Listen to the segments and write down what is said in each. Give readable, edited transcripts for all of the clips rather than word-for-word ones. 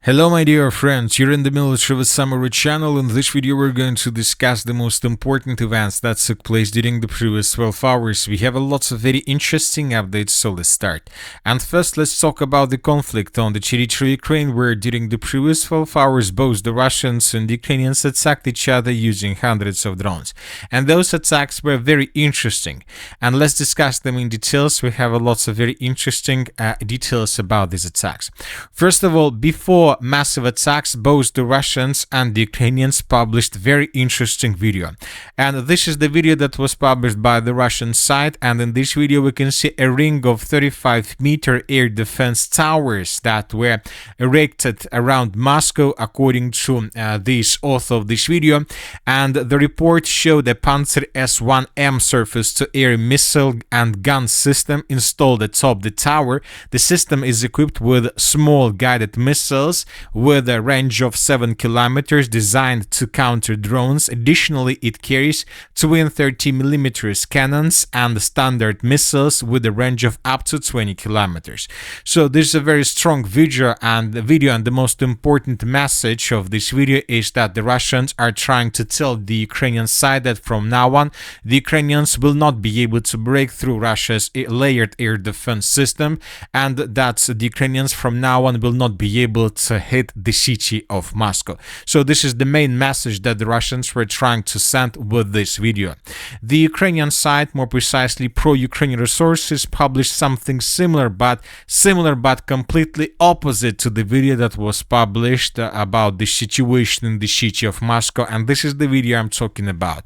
Hello my dear friends, you're in the Military with Summary channel. In this video we're going to discuss the most important events that took place during the previous 12 hours. We have lots of very interesting updates, so let's start. And first let's talk about the conflict on the territory of Ukraine, where during the previous 12 hours both the Russians and the Ukrainians attacked each other using hundreds of drones. And those attacks were very interesting. And let's discuss them in details. We have lots of very interesting details about these attacks. First of all, before massive attacks, both the Russians and the Ukrainians published very interesting video. And this is the video that was published by the Russian side, and in this video we can see a ring of 35-meter air defense towers that were erected around Moscow, according to this author of this video. And the report showed a Panzer S-1M surface-to-air missile and gun system installed atop the tower. The system is equipped with small guided missiles with a range of 7 kilometers designed to counter drones. Additionally, it carries twin 30mm cannons and standard missiles with a range of up to 20 kilometers. So this is a very strong video, and the most important message of this video is that the Russians are trying to tell the Ukrainian side that from now on the Ukrainians will not be able to break through Russia's layered air defense system, and that the Ukrainians from now on will not be able to hit the city of Moscow. So this is the main message that the Russians were trying to send with this video. The Ukrainian side, more precisely pro-Ukrainian resources, published something similar but completely opposite to the video that was published about the situation in the city of Moscow, and this is the video I'm talking about.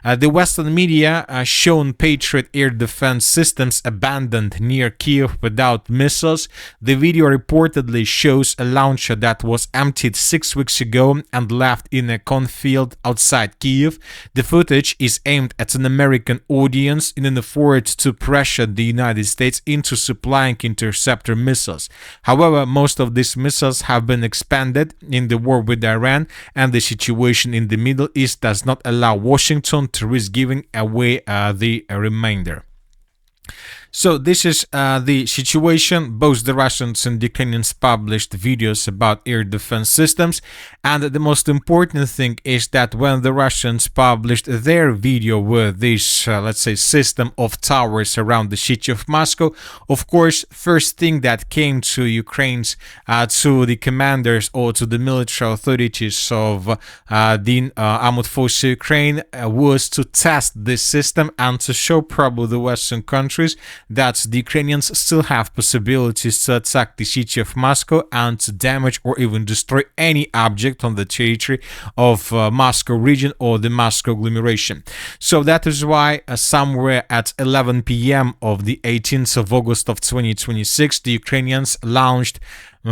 The Western media shown Patriot air defense systems abandoned near Kyiv without missiles. The video reportedly shows a launcher that was emptied 6 weeks ago and left in a cornfield outside Kyiv. The footage is aimed at an American audience in an effort to pressure the United States into supplying interceptor missiles. However, most of these missiles have been expended in the war with Iran, and the situation in the Middle East does not allow Washington to risk giving away the remainder. So this is the situation. Both the Russians and the Ukrainians published videos about air defense systems, and the most important thing is that when the Russians published their video with this, let's say, system of towers around the city of Moscow, of course, first thing that came to Ukraine's, to the commanders or to the military authorities of the armed forces of Ukraine was to test this system and to show probably the Western countries that the Ukrainians still have possibilities to attack the city of Moscow and to damage or even destroy any object on the territory of Moscow region or the Moscow agglomeration. So that is why somewhere at 11 p.m. of the 18th of August of 2026, the Ukrainians launched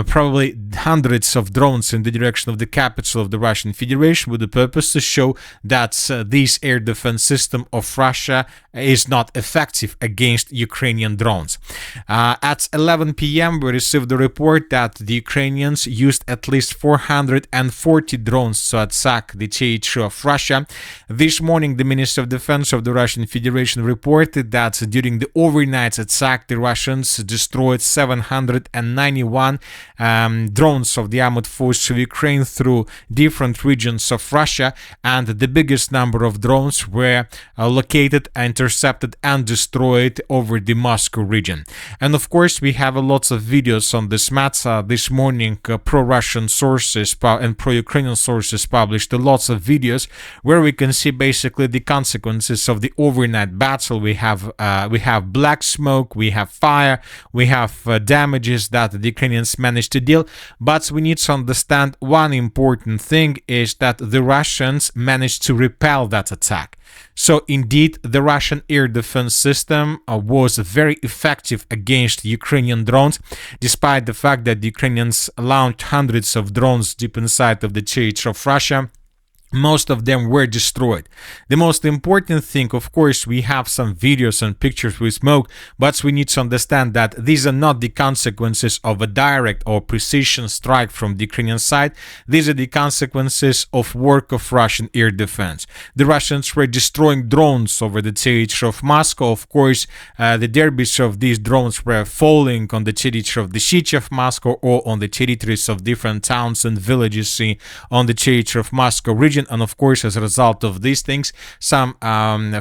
probably hundreds of drones in the direction of the capital of the Russian Federation with the purpose to show that this air defense system of Russia is not effective against Ukrainian drones. At 11 p.m. we received the report that the Ukrainians used at least 440 drones to attack the territory of Russia. This morning, the Minister of Defense of the Russian Federation reported that during the overnight attack, the Russians destroyed 791 drones of the armed forces of Ukraine through different regions of Russia, and the biggest number of drones were located, intercepted and destroyed over the Moscow region. And of course we have lots of videos on this matter. This morning pro-Russian sources and pro-Ukrainian sources published lots of videos where we can see basically the consequences of the overnight battle. We have black smoke, we have fire, we have damages that the Ukrainians managed to deal, but we need to understand one important thing is that the Russians managed to repel that attack. So indeed, the Russian air defense system was very effective against Ukrainian drones, despite the fact that the Ukrainians launched hundreds of drones deep inside of the territory of Russia. Most of them were destroyed. The most important thing, of course, we have some videos and pictures with smoke, but we need to understand that these are not the consequences of a direct or precision strike from the Ukrainian side. These are the consequences of work of Russian air defense. The Russians were destroying drones over the territory of Moscow. Of course, the debris of these drones were falling on the territory of the city of Moscow or on the territories of different towns and villages on the territory of Moscow region. And of course, as a result of these things, some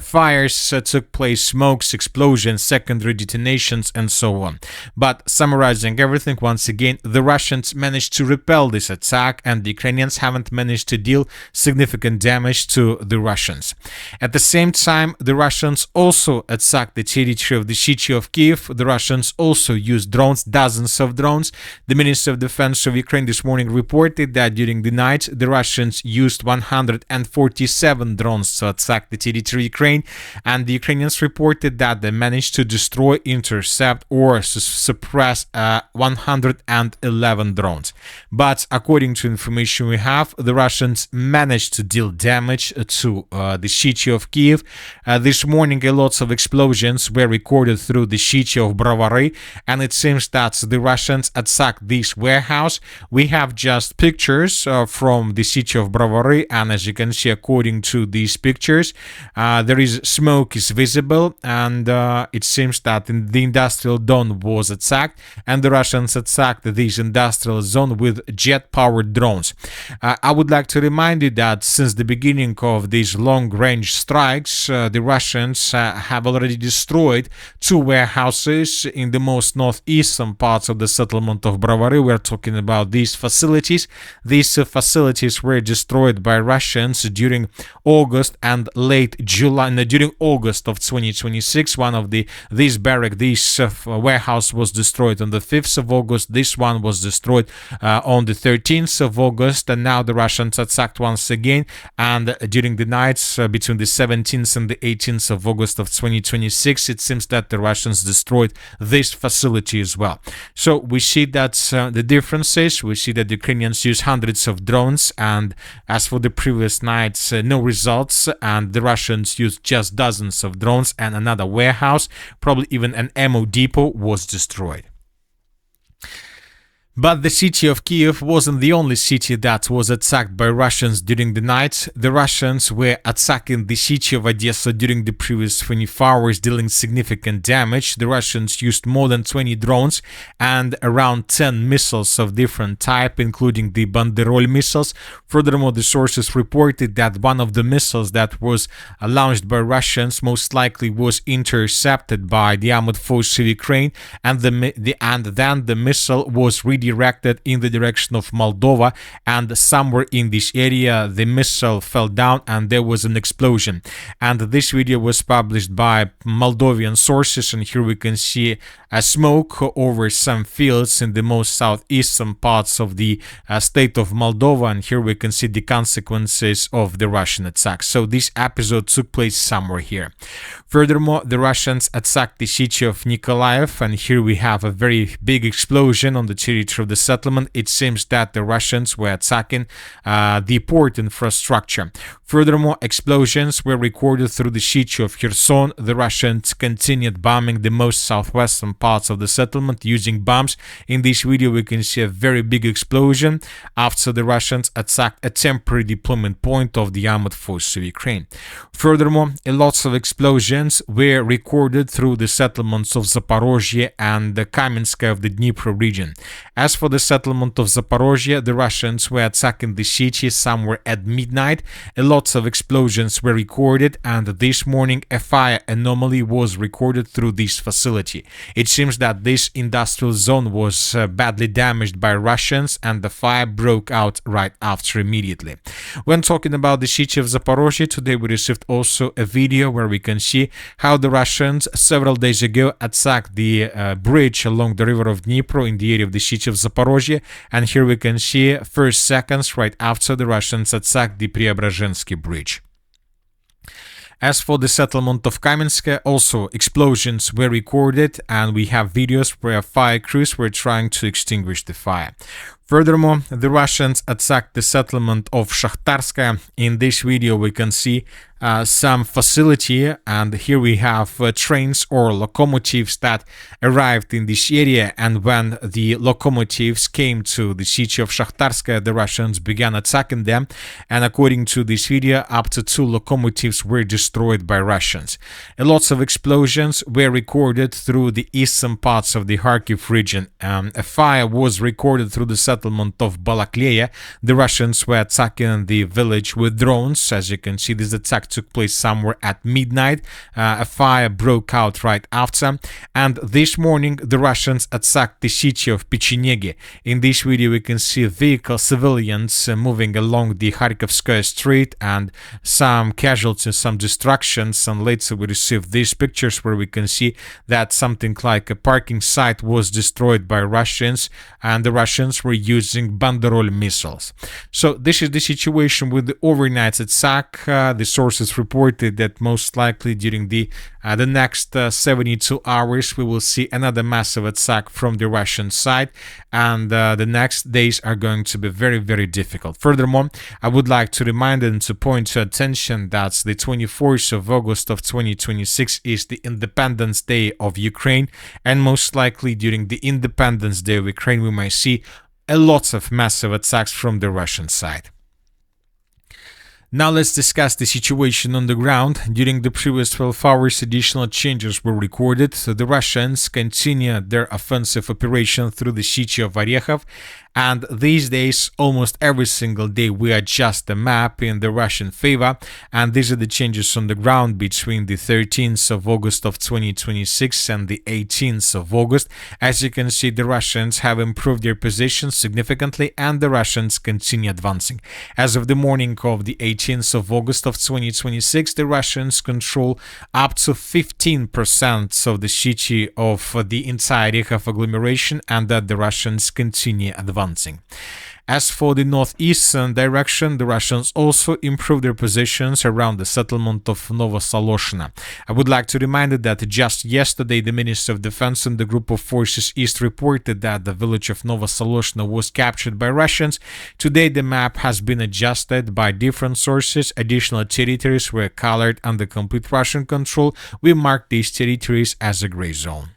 fires took place, smokes, explosions, secondary detonations, and so on. But summarizing everything, once again, the Russians managed to repel this attack, and the Ukrainians haven't managed to deal significant damage to the Russians. At the same time, the Russians also attacked the territory of the city of Kyiv. The Russians also used drones, dozens of drones. The Minister of Defense of Ukraine this morning reported that during the night, the Russians used 147 drones to attack the territory of Ukraine, and the Ukrainians reported that they managed to destroy, intercept, or suppress 111 drones. But according to information we have, the Russians managed to deal damage to the city of Kyiv. This morning, a lot of explosions were recorded through the city of Brovary, and it seems that the Russians attacked this warehouse. We have just pictures from the city of Brovary, and as you can see, according to these pictures, there is smoke is visible, and it seems that the industrial zone was attacked, and the Russians attacked this industrial zone with jet-powered drones. I would like to remind you that since the beginning of these long-range strikes, the Russians have already destroyed 2 warehouses in the most northeastern parts of the settlement of Brovary. We're talking about these facilities. These facilities were destroyed by Russians during August and late July. During August of 2026, one of this warehouse was destroyed on the 5th of August. This one was destroyed on the 13th of August, and now the Russians attacked once again. And during the nights between the 17th and the 18th of August of 2026, it seems that the Russians destroyed this facility as well. So we see that the differences. We see that the Ukrainians use hundreds of drones, and as for the previous nights, no results, and the Russians used just dozens of drones, and another warehouse, probably even an ammo depot, was destroyed. But the city of Kyiv wasn't the only city that was attacked by Russians during the night. The Russians were attacking the city of Odesa during the previous 24 hours, dealing significant damage. The Russians used more than 20 drones and around 10 missiles of different type, including the Banderol missiles. Furthermore, the sources reported that one of the missiles that was launched by Russians most likely was intercepted by the armored forces of Ukraine, and then the missile was redirected in the direction of Moldova, and somewhere in this area the missile fell down and there was an explosion. And this video was published by Moldovan sources, and here we can see a smoke over some fields in the most southeastern parts of the state of Moldova, and here we can see the consequences of the Russian attack. So this episode took place somewhere here. Furthermore, the Russians attacked the city of Nikolayev, and here we have a very big explosion on the territory of the settlement. It seems that the Russians were attacking the port infrastructure. Furthermore, explosions were recorded through the city of Kherson. The Russians continued bombing the most southwestern parts of the settlement using bombs. In this video, we can see a very big explosion after the Russians attacked a temporary deployment point of the armored forces of Ukraine. Furthermore, lots of explosions were recorded through the settlements of Zaporizhzhia and the Kamenskaya of the Dnipro region. As for the settlement of Zaporizhzhia, the Russians were attacking the city somewhere at midnight. Lots of explosions were recorded, and this morning a fire anomaly was recorded through this facility. It seems that this industrial zone was badly damaged by Russians, and the fire broke out right after immediately. When talking about the city of Zaporizhzhia, today we received also a video where we can see how the Russians several days ago attacked the bridge along the river of Dnipro in the area of the city of Zaporizhzhia, and here we can see first seconds right after the Russians attacked the Preobrazhensky bridge. As for the settlement of Kamenskaya, also explosions were recorded, and we have videos where fire crews were trying to extinguish the fire. Furthermore, the Russians attacked the settlement of Shakhtarsk. In this video, we can see some facility, and here we have trains or locomotives that arrived in this area, and when the locomotives came to the city of Shakhtarsk, the Russians began attacking them, and according to this video, up to 2 locomotives were destroyed by Russians. Lots of explosions were recorded through the eastern parts of the Kharkiv region. A fire was recorded through the settlement of Balakleya. The Russians were attacking the village with drones. As you can see, this attack took place somewhere at midnight. A fire broke out right after, and this morning the Russians attacked the city of Pechenegi. In this video we can see civilians moving along the Kharkivskaya street, and some casualties, some destructions, and later we received these pictures where we can see that something like a parking site was destroyed by Russians, and the Russians were using Banderol missiles. So this is the situation with the overnight attack. The sources reported that most likely during the next 72 hours we will see another massive attack from the Russian side, and the next days are going to be very, very difficult. Furthermore, I would like to remind and to point your attention that the 24th of August of 2026 is the Independence Day of Ukraine, and most likely during the Independence Day of Ukraine we might see a lot of massive attacks from the Russian side. Now let's discuss the situation on the ground. During the previous 12 hours, additional changes were recorded. So the Russians continued their offensive operation through the city of Orikhiv, and these days, almost every single day, we adjust the map in the Russian favor, and these are the changes on the ground between the 13th of August of 2026 and the 18th of August. As you can see, the Russians have improved their position significantly, and the Russians continue advancing. As of the morning of the 18th of August of 2026, the Russians control up to 15% of the city of the entire Orikhiv agglomeration, and that the Russians continue advancing. As for the northeastern direction, the Russians also improved their positions around the settlement of Novosoloshyna. I would like to remind you that just yesterday the Minister of Defense and the Group of Forces East reported that the village of Novosoloshyna was captured by Russians. Today the map has been adjusted by different sources. Additional territories were colored under complete Russian control. We marked these territories as a gray zone.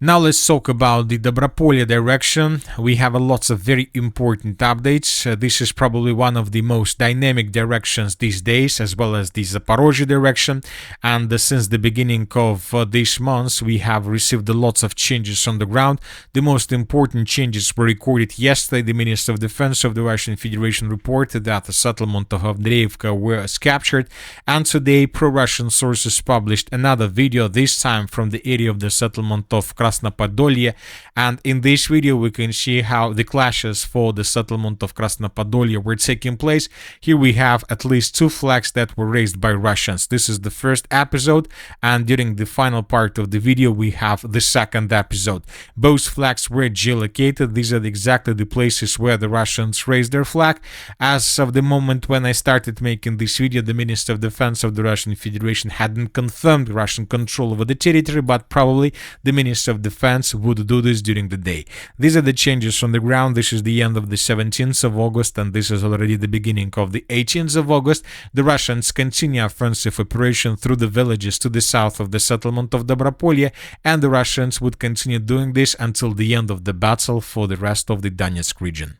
Now let's talk about the Dobropolye direction. We have lots of very important updates. This is probably one of the most dynamic directions these days, as well as the Zaporizhzhia direction. And since the beginning of this month, we have received lots of changes on the ground. The most important changes were recorded yesterday. The Minister of Defense of the Russian Federation reported that the settlement of Avdreevka was captured. And today, pro-Russian sources published another video, this time from the area of the settlement of Krasnopodillia, and in this video we can see how the clashes for the settlement of Krasnopodillia were taking place. Here we have at least 2 flags that were raised by Russians. This is the first episode, and during the final part of the video we have the second episode. Both flags were geolocated. These are exactly the places where the Russians raised their flag. As of the moment when I started making this video, the Minister of Defense of the Russian Federation hadn't confirmed Russian control over the territory, but probably the Minister of Defense would do this during the day. These are the changes on the ground. This is the end of the 17th of August, and this is already the beginning of the 18th of August. The Russians continue offensive operation through the villages to the south of the settlement of Dobropolye, and the Russians would continue doing this until the end of the battle for the rest of the Donetsk region.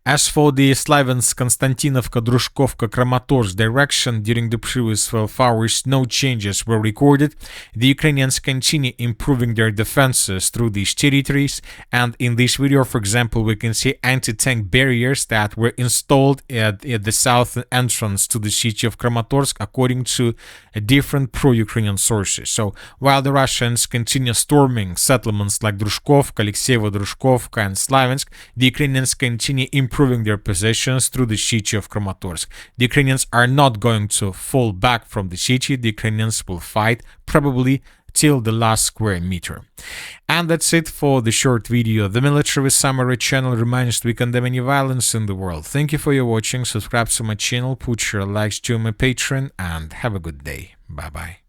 As for the Slaviansk, Konstantinovka, Drushkovka, Kramatorsk direction, during the previous 12 hours, no changes were recorded. The Ukrainians continue improving their defenses through these territories, and in this video, for example, we can see anti-tank barriers that were installed at the south entrance to the city of Kramatorsk, according to different pro-Ukrainian sources. So, while the Russians continue storming settlements like Drushkovka, Alexeyevo, Drushkovka, and Slaviansk, the Ukrainians continue improving their positions through the city of Kramatorsk. The Ukrainians are not going to fall back from the city. The Ukrainians will fight probably till the last square meter. And that's it for the short video. The Military Summary channel reminds we condemn any violence in the world. Thank you for your watching. Subscribe to my channel, put your likes to my Patreon, and have a good day. Bye bye.